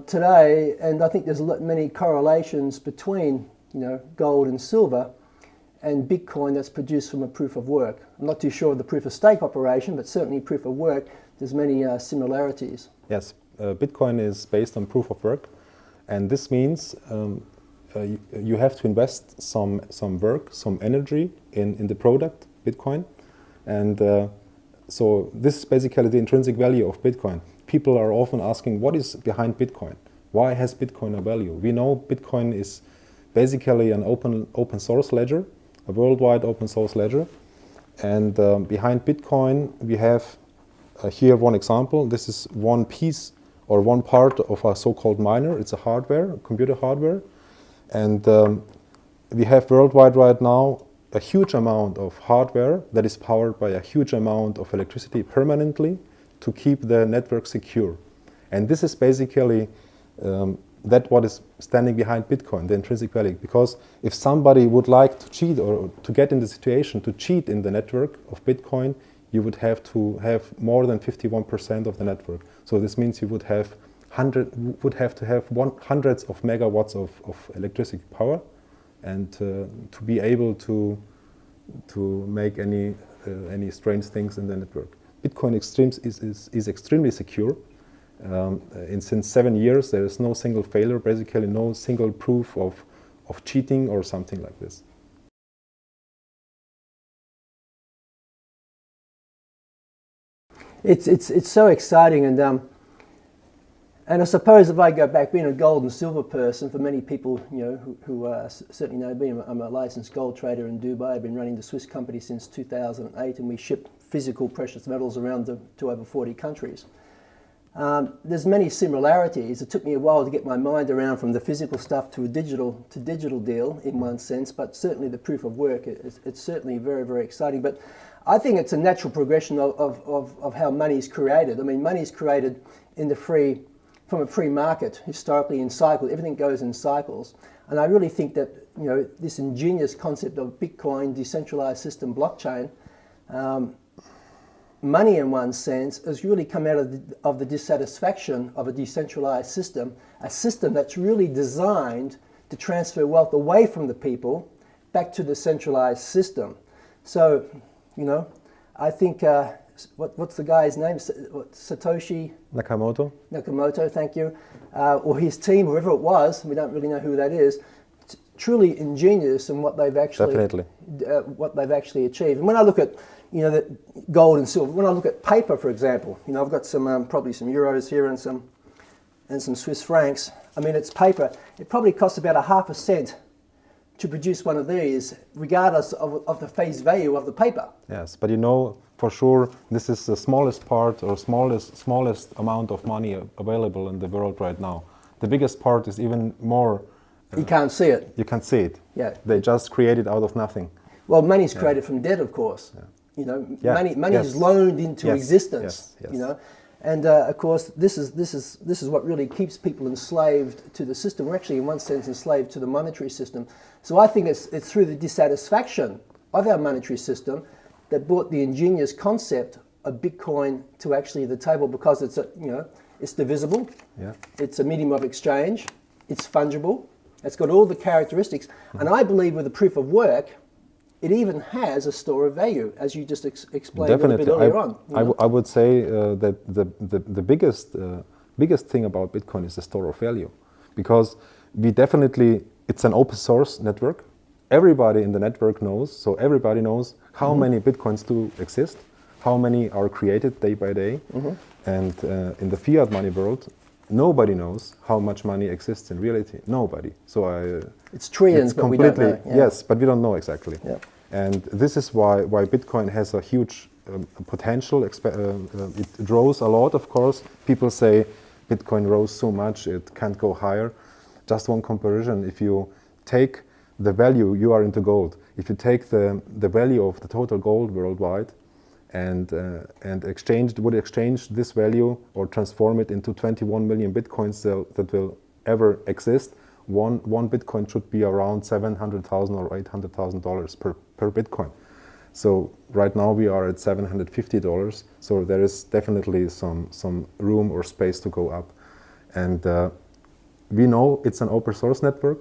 today, and I think there's many correlations between gold and silver and Bitcoin that's produced from a proof of work. I'm not too sure of the proof of stake operation, but certainly proof of work, there's many similarities. Yes, Bitcoin is based on proof of work, and this means you have to invest some work, some energy in the product, Bitcoin, and so this is basically the intrinsic value of Bitcoin. People are often asking, what is behind Bitcoin? Why has Bitcoin a value? We know Bitcoin is basically an open source ledger, a worldwide open source ledger, and behind Bitcoin we have here one example. This is one piece or one part of a so-called miner. It's a hardware, computer hardware, and we have worldwide right now a huge amount of hardware that is powered by a huge amount of electricity permanently to keep the network secure. And this is basically that what is standing behind Bitcoin, the intrinsic value. Because if somebody would like to cheat or to get in the situation to cheat in the network of Bitcoin, you would have to have more than 51% of the network. So this means you would have hundreds of megawatts of electricity power, and to be able to make any strange things in the network. Bitcoin is extremely secure. Since 7 years, there is no single failure, basically no single proof of cheating or something like this. It's so exciting, and I suppose if I go back, being a gold and silver person, for many people who certainly know me, I'm a licensed gold trader in Dubai. I've been running the Swiss company since 2008, and we ship physical precious metals around to over 40 countries. There's many similarities. It took me a while to get my mind around from the physical stuff to a digital deal in one sense, but certainly the proof of work, it's certainly very, very exciting. But I think it's a natural progression of how money is created. I mean, money is created from a free market, historically in cycles. Everything goes in cycles. And I really think that this ingenious concept of Bitcoin, decentralized system, blockchain, money in one sense has really come out of the dissatisfaction of a decentralized system, a system that's really designed to transfer wealth away from the people back to the centralized system. So, I think, what's the guy's name? Satoshi? Nakamoto, thank you. Or his team, whoever it was, we don't really know who that is, truly ingenious in what they've actually achieved. And when I look at the gold and silver, when I look at paper, for example, I've got some probably some euros here and some Swiss francs. I mean, it's paper. It probably costs about 1/2 cent to produce one of these, regardless of the face value of the paper. Yes, but for sure, this is the smallest part or smallest amount of money available in the world right now. The biggest part is even more. You can't see it. You can't see it. Yeah. They just create it out of nothing. Well, money's created from debt, of course. Yeah. Money is loaned into existence. Yes. And of course, this is what really keeps people enslaved to the system. We're actually, in one sense, enslaved to the monetary system. So I think it's through the dissatisfaction of our monetary system that brought the ingenious concept of Bitcoin to actually the table, because it's divisible. Yeah. It's a medium of exchange. It's fungible. It's got all the characteristics. And I believe with the proof of work, it even has a store of value, as you just explained a little bit earlier on. I would say that the biggest thing about Bitcoin is the store of value, because it's an open source network. Everybody in the network knows, so everybody knows how many Bitcoins do exist, how many are created day by day, and in the fiat money world, nobody knows how much money exists in reality. Nobody. So it's trillions, but we don't know. Yeah. Yes, but we don't know exactly. Yeah. And this is why Bitcoin has a huge potential. It rose a lot, of course. People say Bitcoin rose so much, it can't go higher. Just one comparison: if you take the value, you are into gold. If you take the value of the total gold worldwide, and exchange this value or transform it into 21 million Bitcoins that will ever exist, one Bitcoin should be around $700,000 or $800,000 per Bitcoin. So right now we are at $750, so there is definitely some room or space to go up. And we know it's an open source network.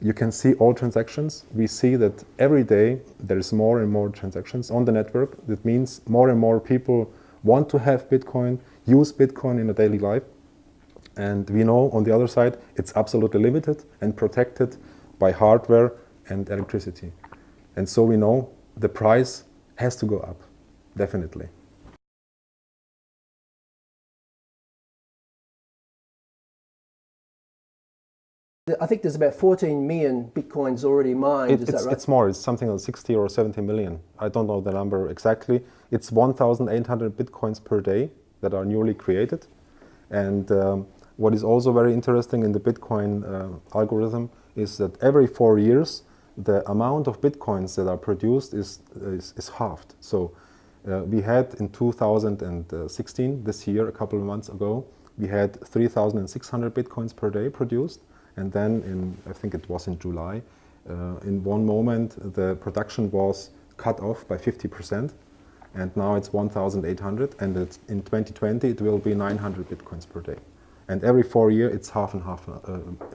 You can see all transactions. We see that every day there is more and more transactions on the network. That means more and more people want to have Bitcoin, use Bitcoin in a daily life. And we know on the other side, it's absolutely limited and protected by hardware and electricity. And so we know the price has to go up, definitely. I think there's about 14 million Bitcoins already mined, is that right? It's more, it's something like 60 or 70 million. I don't know the number exactly. It's 1,800 Bitcoins per day that are newly created. And what is also very interesting in the Bitcoin algorithm is that every 4 years, the amount of Bitcoins that are produced is halved. So we had in 2016, this year, a couple of months ago, we had 3,600 Bitcoins per day produced. And then I think it was in July, in one moment, the production was cut off by 50%. And now it's 1,800. And in 2020, it will be 900 Bitcoins per day. And every 4 years, it's half and half,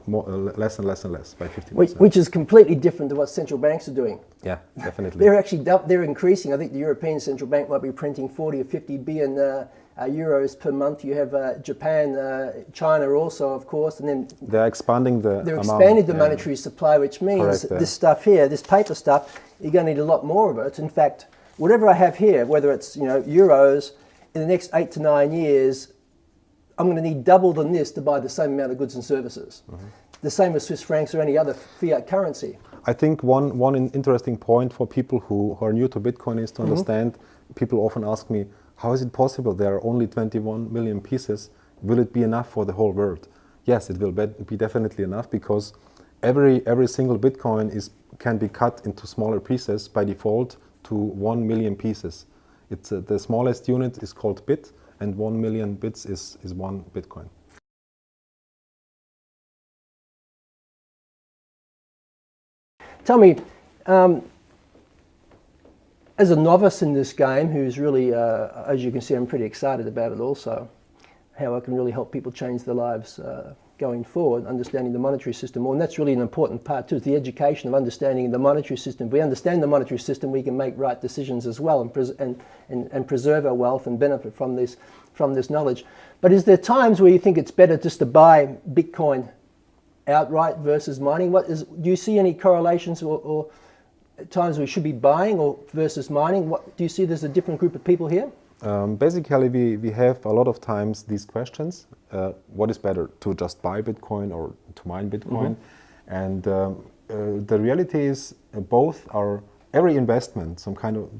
less and less and less by 50%. Which is completely different to what central banks are doing. Yeah, definitely. They're increasing. I think the European Central Bank might be printing 40 or 50 billion euros per month. You have Japan, China also, of course, and then they're expanding the they're amount, expanding the monetary supply, which means Correct, this stuff here, this paper stuff, you're going to need a lot more of it. In fact, whatever I have here, whether it's euros, in the next 8 to 9 years, I'm going to need double than this to buy the same amount of goods and services. Mm-hmm. The same with Swiss francs or any other fiat currency. I think one interesting point for people who are new to Bitcoin is to understand, people often ask me, how is it possible there are only 21 million pieces? Will it be enough for the whole world? Yes, it will be definitely enough, because every single Bitcoin can be cut into smaller pieces by default to 1 million pieces. It's the smallest unit is called bit, and 1 million bits is 1 Bitcoin. Tell me, as a novice in this game, who's really, as you can see, I'm pretty excited about it also, how I can really help people change their lives going forward, understanding the monetary system. Well, and that's really an important part too, is the education of understanding the monetary system. If we understand the monetary system, we can make right decisions as well, and preserve our wealth and benefit from this knowledge. But is there times where you think it's better just to buy Bitcoin outright versus mining? Do you see any correlations or times we should be buying or versus mining? Do you see there's a different group of people here? Basically, we have a lot of times these questions. What is better, to just buy Bitcoin or to mine Bitcoin? And the reality is both are, every investment,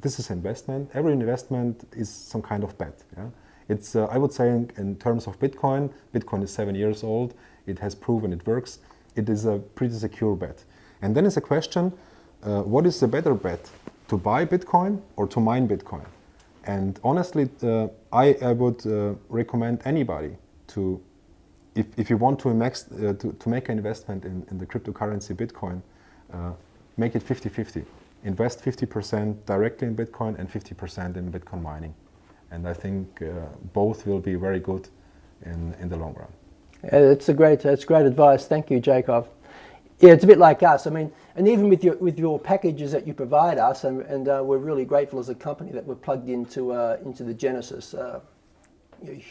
this is investment, every investment is some kind of bet. Yeah? It's, I would say in terms of Bitcoin is 7 years old, it has proven it works, it is a pretty secure bet. And then it's a question, what is the better bet, to buy Bitcoin or to mine Bitcoin? And honestly, I would recommend anybody to, if you want to make an investment in the cryptocurrency Bitcoin, make it 50-50. Invest 50% directly in Bitcoin and 50% in Bitcoin mining. And I think both will be very good in the long run. That's great advice. Thank you, Jacob. Yeah, it's a bit like us. I mean, and even with your packages that you provide us, and we're really grateful as a company that we're plugged into the Genesis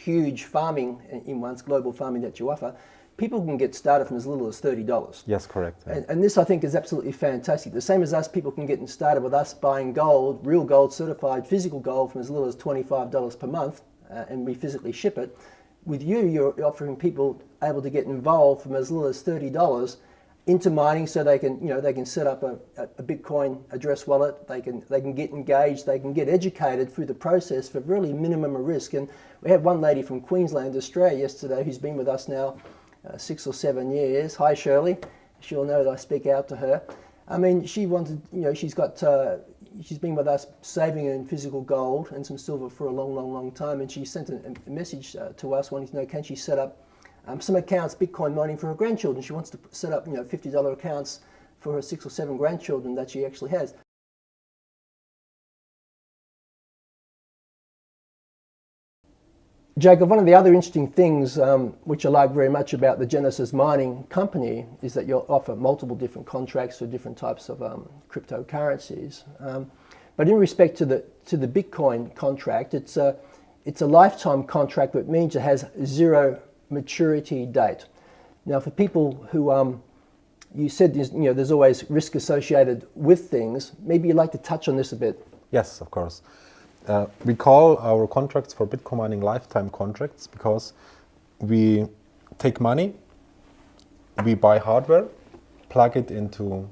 huge farming in one's global farming that you offer. People can get started from as little as $30. Yes, correct. Yeah. And this, I think, is absolutely fantastic. The same as us, people can get started with us buying gold, real gold, certified physical gold from as little as $25 per month, and we physically ship it. With you, you're offering people able to get involved from as little as $30 into mining, so they can set up a Bitcoin address wallet. They can get engaged. They can get educated through the process for really minimum of risk. And we had one lady from Queensland, Australia, yesterday, who's been with us now 6 or 7 years. Hi, Shirley. She'll know that I speak out to her. I mean, she wanted, she's been with us saving in physical gold and some silver for a long time, and she sent a message to us wanting to know, can she set up some accounts, Bitcoin mining, for her grandchildren. She wants to set up, $50 accounts for her 6 or 7 grandchildren that she actually has. Jacob, one of the other interesting things which I like very much about the Genesis Mining company is that you'll offer multiple different contracts for different types of cryptocurrencies. But in respect to the Bitcoin contract, it's a lifetime contract, which means it has zero maturity date. Now, for people who you said there's always risk associated with things. Maybe you'd like to touch on this a bit. Yes, of course. We call our contracts for Bitcoin mining lifetime contracts because we take money, we buy hardware, plug it into,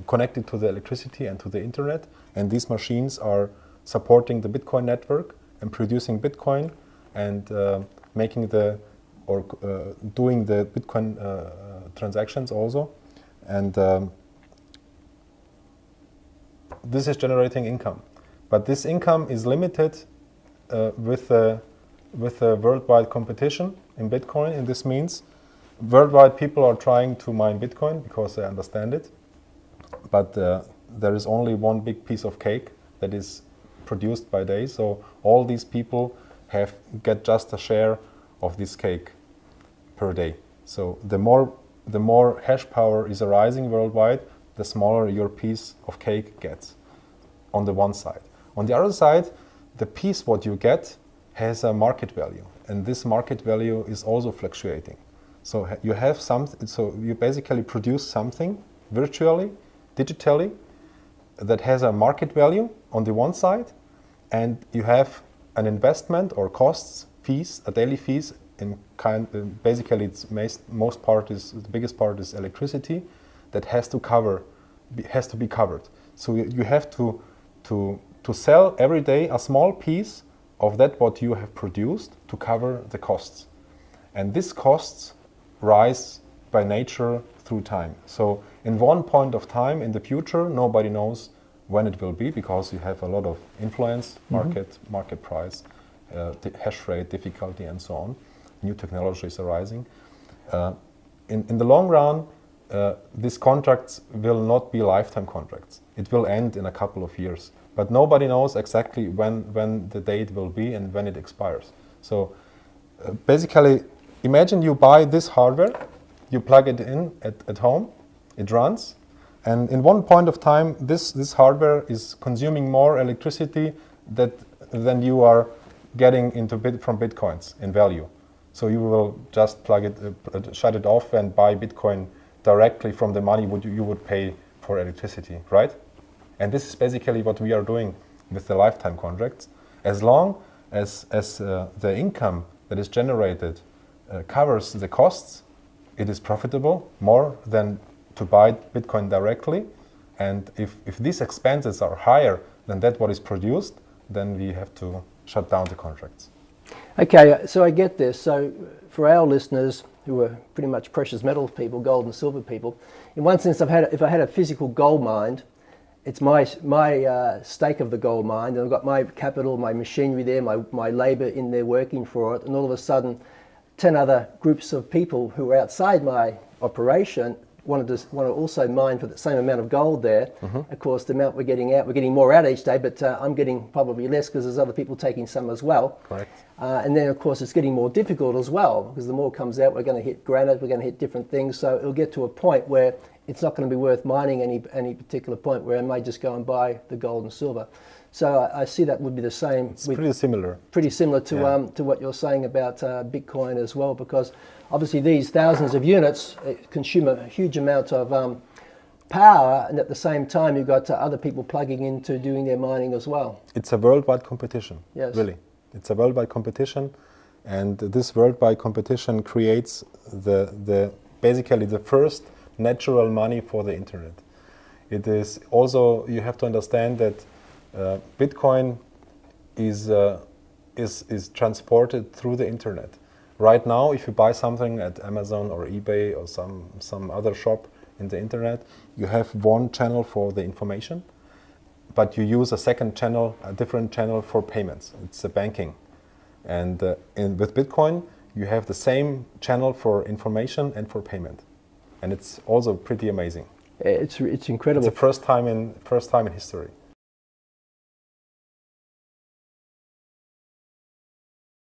connect it to the electricity and to the internet, and these machines are supporting the Bitcoin network and producing Bitcoin and making doing the Bitcoin transactions also, and this is generating income. But this income is limited with the worldwide competition in Bitcoin, and this means worldwide people are trying to mine Bitcoin because they understand it, but there is only one big piece of cake that is produced by day, so all these people get just a share of this cake per day. So the more hash power is arising worldwide, the smaller your piece of cake gets on the one side. On the other side, the piece what you get has a market value, and this market value is also fluctuating. So you have something. So you basically produce something virtually, digitally, that has a market value on the one side, and you have an investment or costs, fees, a daily fees. Basically, it's the biggest part is electricity that has to be covered. So you have to sell every day a small piece of that what you have produced to cover the costs. And these costs rise by nature through time. So in one point of time in the future, nobody knows when it will be because you have a lot of influence, market price, hash rate, difficulty, and so on. New technology is arising. In the long run, these contracts will not be lifetime contracts. It will end in a couple of years. But nobody knows exactly when the date will be and when it expires. So basically, imagine you buy this hardware, you plug it in at home, it runs, and in one point of time, this hardware is consuming more electricity than you are getting from Bitcoins in value. So you will just plug it, shut it off and buy Bitcoin directly from the money you would pay for electricity, right? And this is basically what we are doing with the lifetime contracts. As long as the income that is generated covers the costs, it is profitable more than to buy Bitcoin directly. And if these expenses are higher than that what is produced, then we have to shut down the contracts. Okay, so I get this. So for our listeners who are pretty much precious metals people, gold and silver people, in one sense, if I had a physical gold mine, it's my stake of the gold mine, and I've got my capital, my machinery there, my labour in there working for it, and all of a sudden 10 other groups of people who are outside my operation want to also mine for the same amount of gold there. Of course, the amount we're getting more out each day, but I'm getting probably less because there's other people taking some as well. Correct. And then, of course, it's getting more difficult as well because the more comes out, we're going to hit granite, we're going to hit different things. So it'll get to a point where it's not going to be worth mining any particular point where I may just go and buy the gold and silver. So I see that would be the same. It's pretty similar. Pretty similar to what you're saying about Bitcoin as well, because obviously these thousands of units consume a huge amount of power, and at the same time you've got other people plugging into doing their mining as well. It's a worldwide competition. Yes. Really. It's a worldwide competition, and this worldwide competition creates basically the first natural money for the internet. It is also, you have to understand that Bitcoin is transported through the internet. Right now, if you buy something at Amazon or eBay or some other shop in the internet, you have one channel for the information, but you use a second channel, a different channel for payments. It's the banking. And with Bitcoin, you have the same channel for information and for payment. And it's also pretty amazing. It's incredible. It's the first time in history.